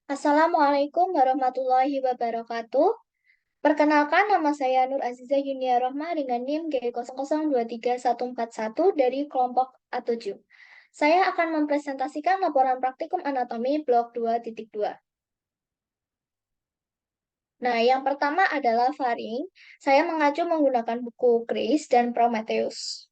Assalamualaikum warahmatullahi wabarakatuh. Perkenalkan, nama saya Nur Aziza Yunia Rohma dengan NIM G00231141 dari kelompok A7. Saya akan mempresentasikan laporan praktikum anatomi blok 2.2. Nah, yang pertama adalah faring. Saya mengacu menggunakan buku Chris dan Prometheus.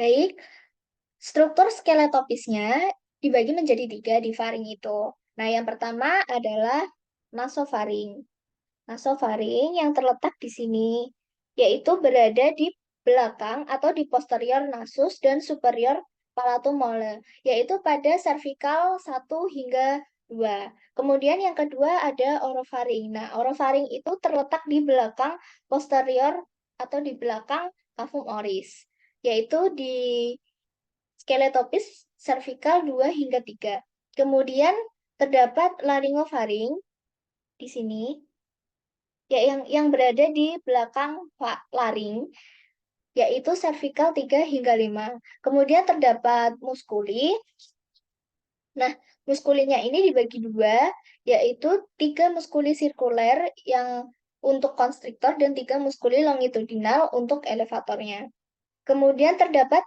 Baik, struktur skeletopisnya dibagi menjadi tiga di faring itu. Nah, yang pertama adalah nasofaring. Nasofaring yang terletak di sini, yaitu berada di belakang atau di posterior nasus dan superior palatum mole, yaitu pada cervical 1 hingga 2. Kemudian yang kedua ada orofaring. Nah, orofaring itu terletak di belakang posterior atau di belakang cavum oris, yaitu di skeletopis cervical 2 hingga 3. Kemudian terdapat laryngofaring di sini, ya yang berada di belakang laring, yaitu cervical 3 hingga 5. Kemudian terdapat muskuli. Nah, muskulinya ini dibagi dua, yaitu 3 muskuli sirkuler yang untuk konstriktor dan 3 muskuli longitudinal untuk elevatornya. Kemudian terdapat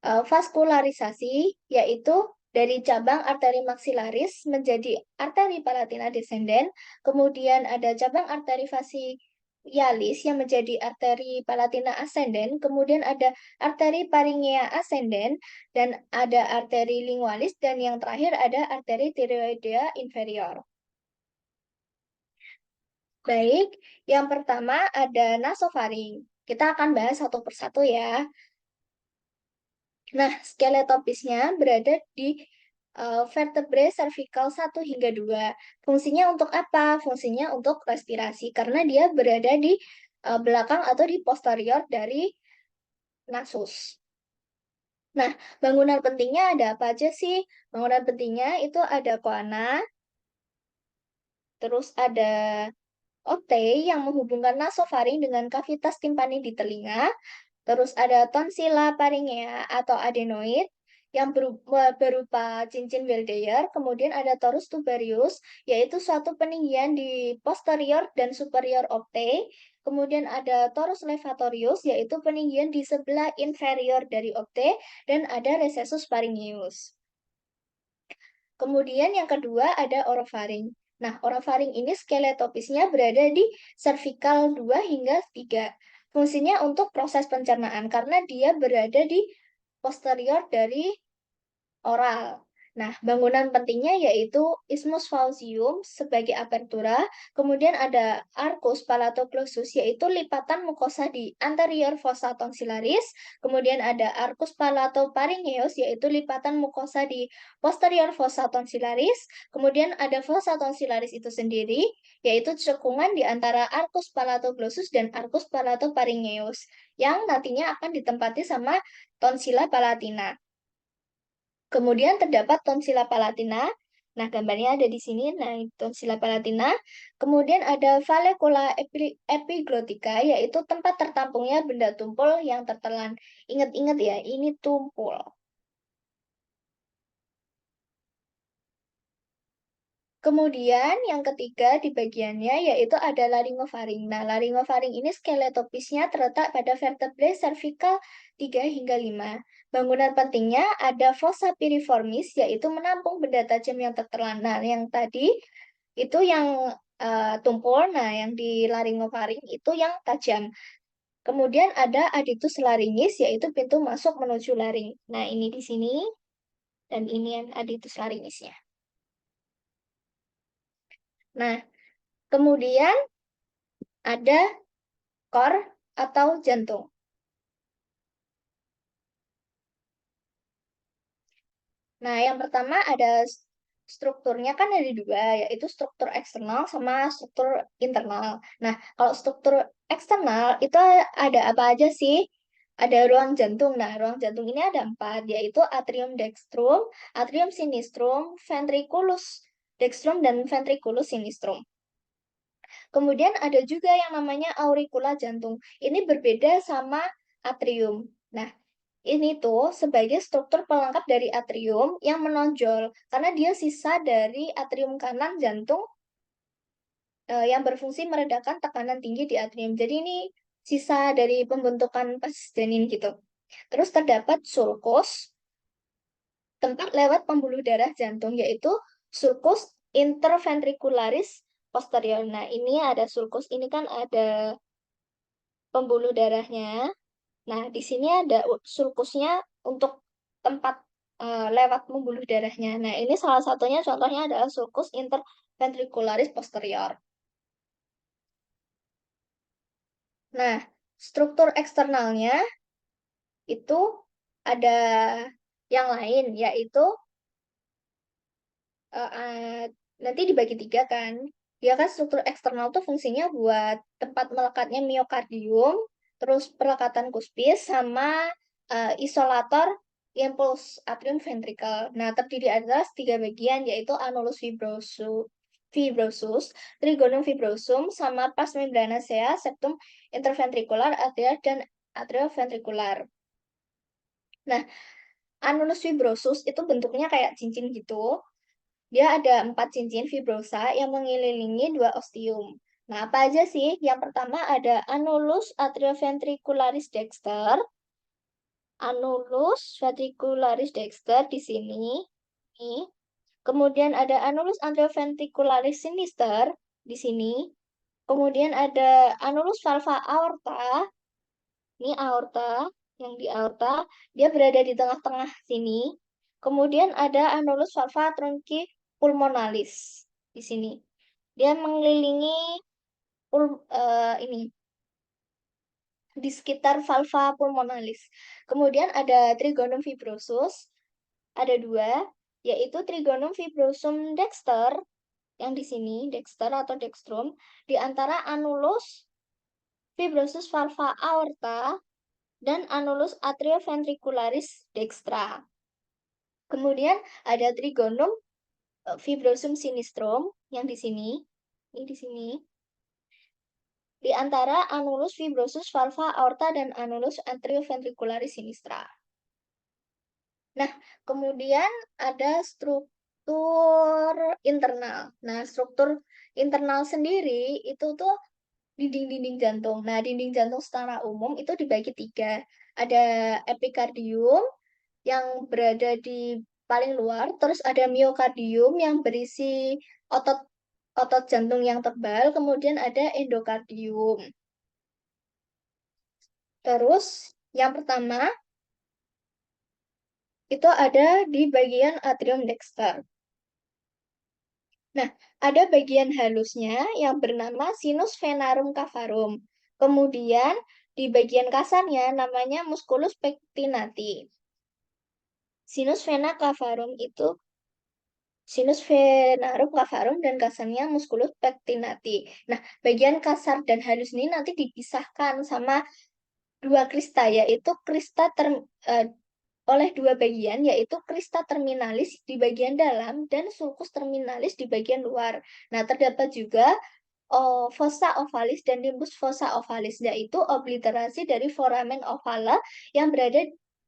vaskularisasi, yaitu dari cabang arteri maksilaris menjadi arteri palatina descendens, kemudian ada cabang arteri facialis yang menjadi arteri palatina ascendens, kemudian ada arteri paringea ascendens, dan ada arteri lingualis, dan yang terakhir ada arteri tiroidea inferior. Baik, yang pertama ada nasofaring. Kita akan bahas satu persatu ya. Nah, skeletopisnya berada di vertebrae cervical 1 hingga 2. Fungsinya untuk apa? Fungsinya untuk respirasi, karena dia berada di belakang atau di posterior dari nasus. Nah, bangunan pentingnya ada apa aja sih? Bangunan pentingnya itu ada koana, terus ada ote yang menghubungkan nasofaring dengan kavitas timpani di telinga. Terus ada tonsila paringea atau adenoid yang berupa cincin Wildeyer. Kemudian ada torus tubarius, yaitu suatu peninggian di posterior dan superior opte. Kemudian ada torus levatorius, yaitu peninggian di sebelah inferior dari opte. Dan ada recessus pharyngeus. Kemudian yang kedua ada orofaring. Nah, orofaring ini skeletopisnya berada di cervical 2 hingga 3. Fungsinya untuk proses pencernaan karena dia berada di posterior dari oral. Nah, bangunan pentingnya yaitu isthmus faucium sebagai apertura, kemudian ada arcus palatoclosus yaitu lipatan mukosa di anterior fossa tonsillaris, kemudian ada arcus palatopharyngeus yaitu lipatan mukosa di posterior fossa tonsillaris, kemudian ada fossa tonsillaris itu sendiri yaitu cekungan di antara arcus palatoglosus dan arcus palatopharyngeus yang nantinya akan ditempati sama tonsila palatina. Kemudian terdapat tonsila palatina. Nah, gambarnya ada di sini. Nah, tonsila palatina. Kemudian ada vallecula epiglotica, yaitu tempat tertampungnya benda tumpul yang tertelan. Ingat-ingat ya, ini tumpul. Kemudian yang ketiga di bagiannya yaitu ada laryngofaring. Nah, laryngofaring ini skeletopisnya terletak pada vertebrae cervical 3 hingga 5. Bangunan pentingnya ada fossa piriformis yaitu menampung benda tajam yang tertelan. Nah, yang tadi itu yang tumpul, nah yang di laryngofaring itu yang tajam. Kemudian ada adductus laryngis yaitu pintu masuk menuju laring. Nah, ini di sini dan ini yang adductus laryngisnya. Nah, kemudian ada kor atau jantung. Nah, yang pertama ada strukturnya kan ada dua, yaitu struktur eksternal sama struktur internal. Nah, kalau struktur eksternal itu ada apa aja sih? Ada ruang jantung. Nah, ruang jantung ini ada 4, yaitu atrium dextrum, atrium sinistrum, ventriculus dextrum, dan ventriculus sinistrum. Kemudian ada juga yang namanya auricula jantung. Ini berbeda sama atrium. Nah, ini tuh sebagai struktur pelengkap dari atrium yang menonjol karena dia sisa dari atrium kanan jantung yang berfungsi meredakan tekanan tinggi di atrium. Jadi ini sisa dari pembentukan pas janin gitu. Terus terdapat sulcus, tempat lewat pembuluh darah jantung, yaitu sulcus interventricularis posterior. Nah, ini ada sulcus, ini kan ada pembuluh darahnya. Nah, di sini ada sulcusnya untuk tempat lewat pembuluh darahnya. Nah, ini salah satunya contohnya adalah sulcus interventricularis posterior. Nah, struktur eksternalnya itu ada yang lain, yaitu eh, eh, nanti dibagi tiga kan. Dia kan struktur eksternal tuh fungsinya buat tempat melekatnya miokardium, terus pelekatan kuspis, sama isolator impuls atrium ventricle. Nah, terdiri atas tiga bagian, yaitu annulus fibrosus, trigonum fibrosum, sama pars membranacea, septum interventricular, atria, dan atrioventricular. Nah, annulus fibrosus itu bentuknya kayak cincin gitu. Dia ada 4 cincin fibrosa yang mengelilingi 2 ostium. Nah, apa aja sih? Yang pertama ada annulus atrioventricularis dexter, annulus ventricularis dexter di sini. Nih. Kemudian ada annulus atrioventricularis sinister di sini. Kemudian ada annulus valva aorta. Ini aorta, yang di aorta, dia berada di tengah-tengah sini. Kemudian ada annulus valva trunci pulmonalis di sini. Dia mengelilingi ini di sekitar valva pulmonalis. Kemudian ada trigonum fibrosus, ada 2, yaitu trigonum fibrosum dexter yang di sini, dexter atau dextrum, di antara annulus fibrosus valva aorta dan annulus atrioventricularis dextra. Kemudian ada trigonum fibrosum sinistrum yang di sini, ini di sini, di antara annulus fibrosus valva aorta dan annulus atrioventricularis sinistra. Nah, kemudian ada struktur internal. Nah, struktur internal sendiri itu tuh dinding-dinding jantung. Nah, dinding jantung secara umum itu dibagi 3. Ada epikardium yang berada di paling luar, terus ada miokardium yang berisi otot otot jantung yang tebal, kemudian ada endokardium. Terus yang pertama itu ada di bagian atrium dexter. Nah, ada bagian halusnya yang bernama sinus venarum cavarum. Kemudian di bagian kasarnya namanya musculus pectinati. Sinus vena cavarum itu sinus venarum cavarum dan kasarnya musculus pectinati. Nah, bagian kasar dan halus ini nanti dipisahkan sama 2 krista, yaitu oleh 2 bagian, yaitu crista terminalis di bagian dalam dan sulcus terminalis di bagian luar. Nah, terdapat juga fossa ovalis dan nimbus fossa ovalis, yaitu obliterasi dari foramen ovala yang berada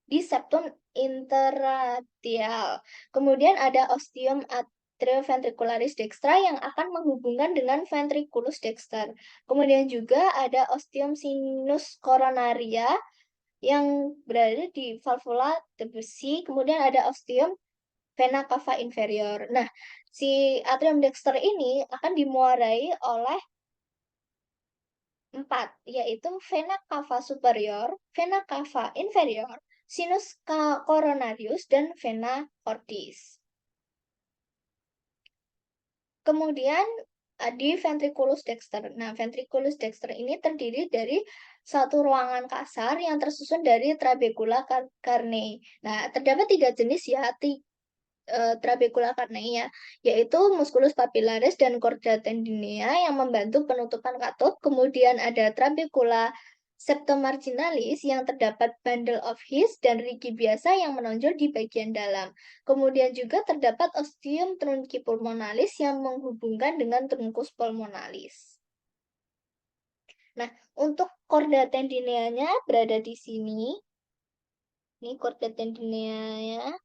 di septum interradial. Kemudian ada ostium atrioventricularis dextra yang akan menghubungkan dengan ventriculus dexter. Kemudian juga ada ostium sinus coronaria yang berada di valvula Debussy. Kemudian ada ostium vena cava inferior. Nah, si atrium dexter ini akan dimuarai oleh 4, yaitu vena cava superior, vena cava inferior, sinus coronarius, dan vena cordis. Kemudian di ventriculus dexter. Nah, ventriculus dexter ini terdiri dari satu ruangan kasar yang tersusun dari trabecula carnea. Nah, terdapat 3 jenis ya, trabecula carnea, ya, yaitu musculus papillaris dan chorda tendinea yang membantu penutupan katut. Kemudian ada trabecula septomarginalis yang terdapat bundle of His dan rigi biasa yang menonjol di bagian dalam. Kemudian juga terdapat ostium trunci pulmonalis yang menghubungkan dengan truncus pulmonalis. Nah, untuk chorda tendineanya berada di sini. Ini chorda tendineanya.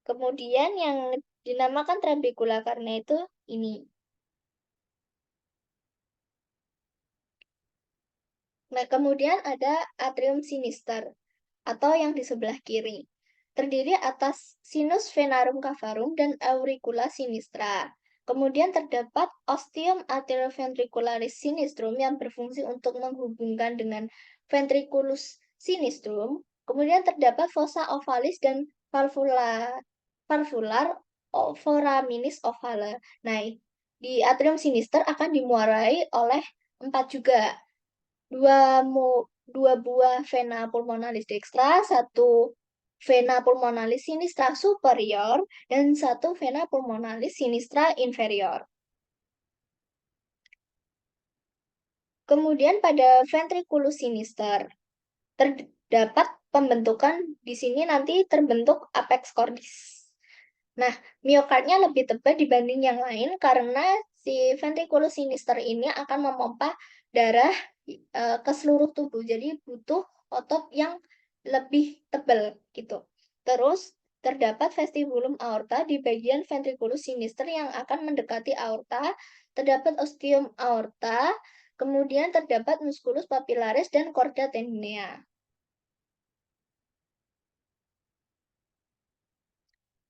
Kemudian yang dinamakan trabecula karena itu ini. Nah, kemudian ada atrium sinister atau yang di sebelah kiri. Terdiri atas sinus venarum cavarum dan auricula sinistra. Kemudian terdapat ostium arterioventricularis sinistrum yang berfungsi untuk menghubungkan dengan ventriculus sinistrum. Kemudian terdapat fossa ovalis dan valvular foraminis ovala. Nah, di atrium sinister akan dimuarai oleh empat juga dua buah vena pulmonalis dextra, satu vena pulmonalis sinistra superior, dan satu vena pulmonalis sinistra inferior. Kemudian pada ventriculus sinister terdapat pembentukan di sini nanti terbentuk apex cordis. Nah, miokardnya lebih tebal dibanding yang lain karena si ventriculus sinister ini akan memompa darah ke seluruh tubuh. Jadi butuh otot yang lebih tebal gitu. Terus terdapat vestibulum aorta di bagian ventriculus sinister yang akan mendekati aorta. Terdapat ostium aorta, kemudian terdapat musculus papillaris dan chorda tendinea.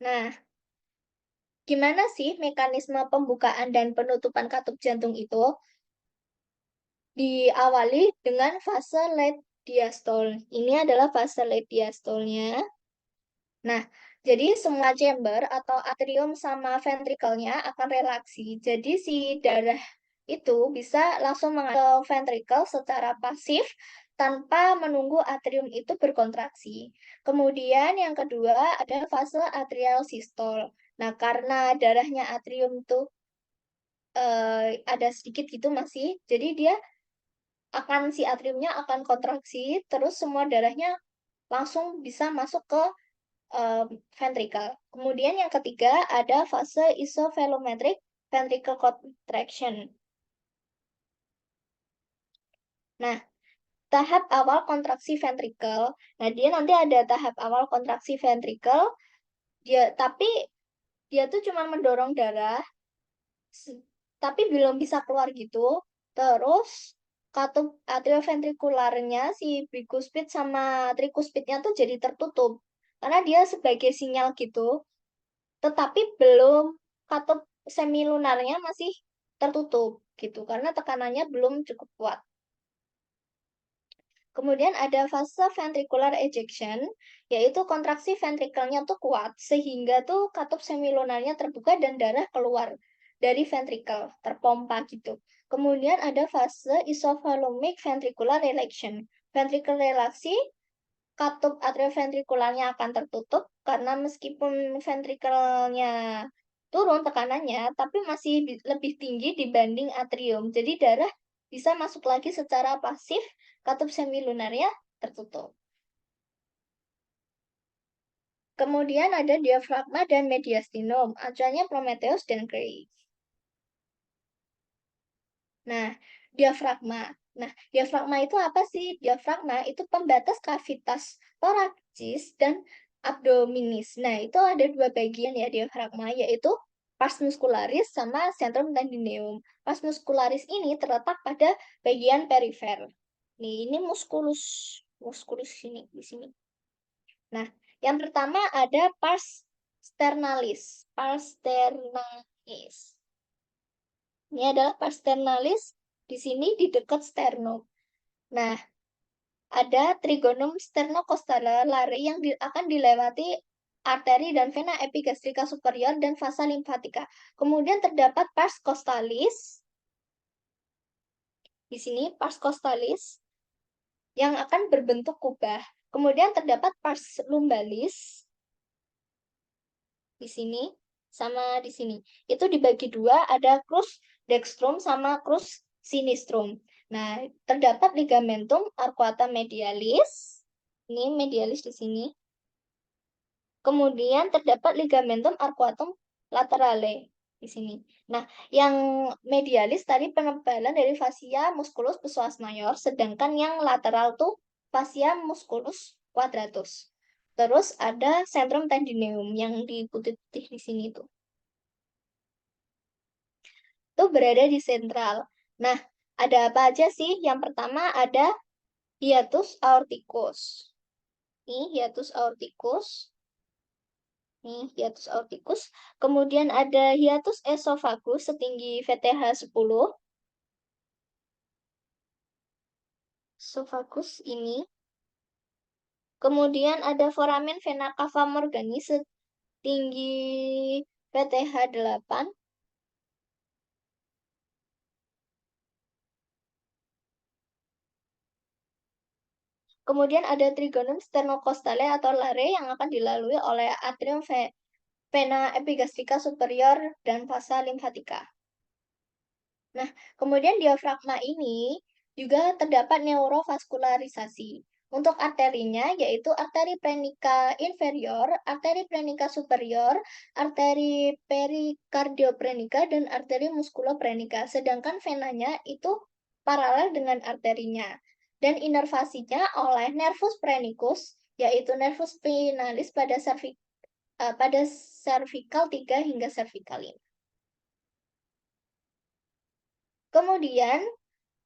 Nah, gimana sih mekanisme pembukaan dan penutupan katup jantung itu? Diawali dengan fase late diastole. Ini adalah fase late diastolnya. Nah, jadi semua chamber atau atrium sama ventrikelnya akan relaksi. Jadi si darah itu bisa langsung mengalir ke ventrikel secara pasif tanpa menunggu atrium itu berkontraksi. Kemudian yang kedua ada fase atrial systole. Nah, karena darahnya atrium tuh ada sedikit gitu masih, jadi dia akan si atriumnya akan kontraksi, terus semua darahnya langsung bisa masuk ke ventricle. Kemudian yang ketiga ada fase isovelometric ventricle contraction. Nah, tahap awal kontraksi ventricle. Nah, dia nanti ada tahap awal kontraksi ventricle, tapi dia tuh cuma mendorong darah, tapi belum bisa keluar gitu. Terus katup atrioventrikularnya si bikuspid sama trikuspidnya tuh jadi tertutup karena dia sebagai sinyal gitu. Tetapi belum katup semilunarnya masih tertutup gitu karena tekanannya belum cukup kuat. Kemudian ada fase ventricular ejection, yaitu kontraksi ventrikelnya tuh kuat, sehingga tuh katup semilunarnya terbuka dan darah keluar dari ventrikel, terpompa gitu. Kemudian ada fase isovolumic ventricular relaxation. Ventricle relaksi, katup atrioventrikularnya akan tertutup, karena meskipun ventrikelnya turun tekanannya, tapi masih lebih tinggi dibanding atrium. Jadi darah bisa masuk lagi secara pasif, katup semilunarnya tertutup. Kemudian ada diafragma dan mediastinum, acuannya Prometheus dan Gray. Nah, diafragma. Nah, diafragma itu apa sih? Diafragma itu pembatas kavitas torakis dan abdominis. Nah, itu ada dua bagian ya diafragma, yaitu pars muscularis sama centrum tendineum. Pars muscularis ini terletak pada bagian perifer. Nih, ini musculus. Musculus ini, di sini. Nah, yang pertama ada pars sternalis. Pars sternalis. Ini adalah pars sternalis di sini di dekat sternum. Nah, ada trigonum sternocostalare yang akan dilewati arteri dan vena epigastrika superior dan vasa limfatika. Kemudian terdapat pars costalis. Di sini pars costalis yang akan berbentuk kubah. Kemudian terdapat pars lumbalis di sini sama di sini. Itu dibagi dua, ada crus dextrum sama crus sinistrum. Nah, terdapat ligamentum arcuata medialis. Ini medialis di sini. Kemudian terdapat ligamentum arcuatum laterale. di sini. Nah, yang medialis tadi penebalan dari fascia musculus psoas major, sedangkan yang lateral tuh fascia musculus quadratus. Terus ada centrum tendineum yang di putih-putih di sini tuh. Tuh berada di sentral. Nah, ada apa aja sih? Yang pertama ada hiatus aorticus. Ini hiatus aorticus. Nih, hiatus aorticus. Kemudian ada hiatus esophagus setinggi VTH 10. Esophagus ini. Kemudian ada foramen vena cava morgani setinggi VTH 8. Kemudian ada trigonum sternocostale atau lare yang akan dilalui oleh atrium vena epigastrica superior dan vasa limfatika. Nah, kemudian diafragma ini juga terdapat neurovaskularisasi. Untuk arterinya yaitu arteri plenica inferior, arteri plenica superior, arteri perikardioprenica, dan arteri muskuloplenica. Sedangkan venanya itu paralel dengan arterinya. Dan inervasinya oleh nervus phrenicus, yaitu nervus spinalis pada cervical 3 hingga cervical 5. Kemudian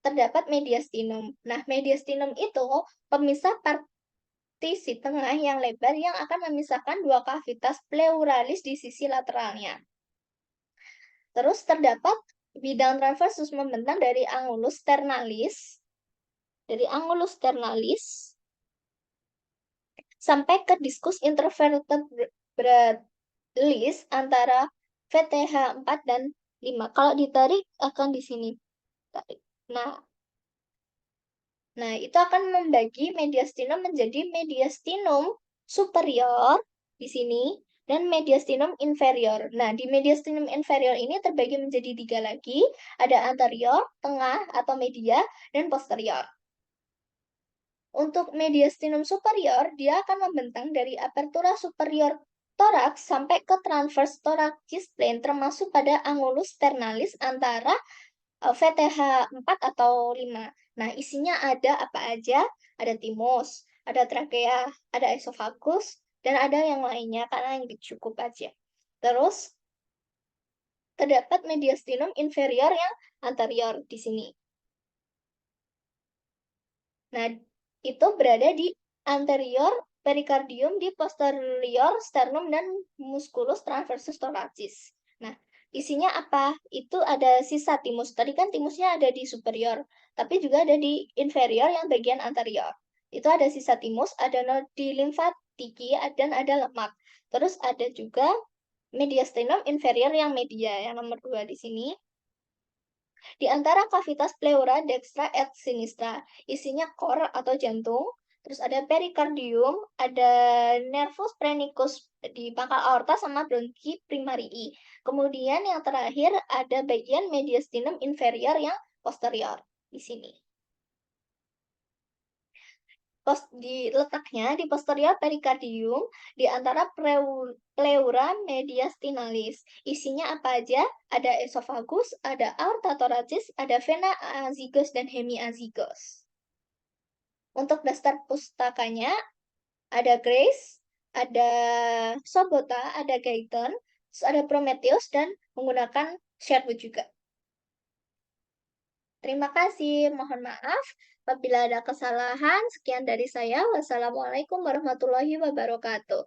terdapat mediastinum. Nah, mediastinum itu pemisah partisi tengah yang lebar yang akan memisahkan dua kavitas pleuralis di sisi lateralnya. Terus terdapat bidang transversus membentang dari angulus sternalis sampai ke diskus intervertebralis antara VTH 4 dan 5. Kalau ditarik akan di sini. Tarik. Nah, itu akan membagi mediastinum menjadi mediastinum superior di sini dan mediastinum inferior. Nah, di mediastinum inferior ini terbagi menjadi 3 lagi. Ada anterior, tengah atau media, dan posterior. Untuk mediastinum superior, dia akan membentang dari apertura superior toraks sampai ke transverse thoracis plane, termasuk pada angulus sternalis antara VTH 4 atau 5. Nah, isinya ada apa aja? Ada timus, ada trakea, ada esophagus, dan ada yang lainnya karena yang cukup aja. Terus, terdapat mediastinum inferior yang anterior di sini. Nah, itu berada di anterior perikardium, di posterior sternum dan musculus transversus thoracis. Nah, isinya apa? Itu ada sisa timus. Tadi kan timusnya ada di superior, tapi juga ada di inferior yang bagian anterior. Itu ada sisa timus, ada nodi limfatiki, dan ada lemak. Terus ada juga mediastinum inferior yang media, yang nomor 2 di sini. Di antara kavitas pleura dextra et sinistra, isinya core atau jantung, terus ada perikardium, ada nervus phrenicus di pangkal aorta sama bronchi primarii. Kemudian yang terakhir ada bagian mediastinum inferior yang posterior di sini. Letaknya di posterior perikardium di antara pleura mediastinalis. Isinya apa aja? Ada esophagus, ada aorta thoracis, ada vena azygos dan hemiazygos. Untuk daftar pustakanya ada Grace, ada Sobota, ada Gayton, terus ada Prometheus, dan menggunakan Sherwood juga. Terima kasih, mohon maaf apabila ada kesalahan. Sekian dari saya. Wassalamualaikum warahmatullahi wabarakatuh.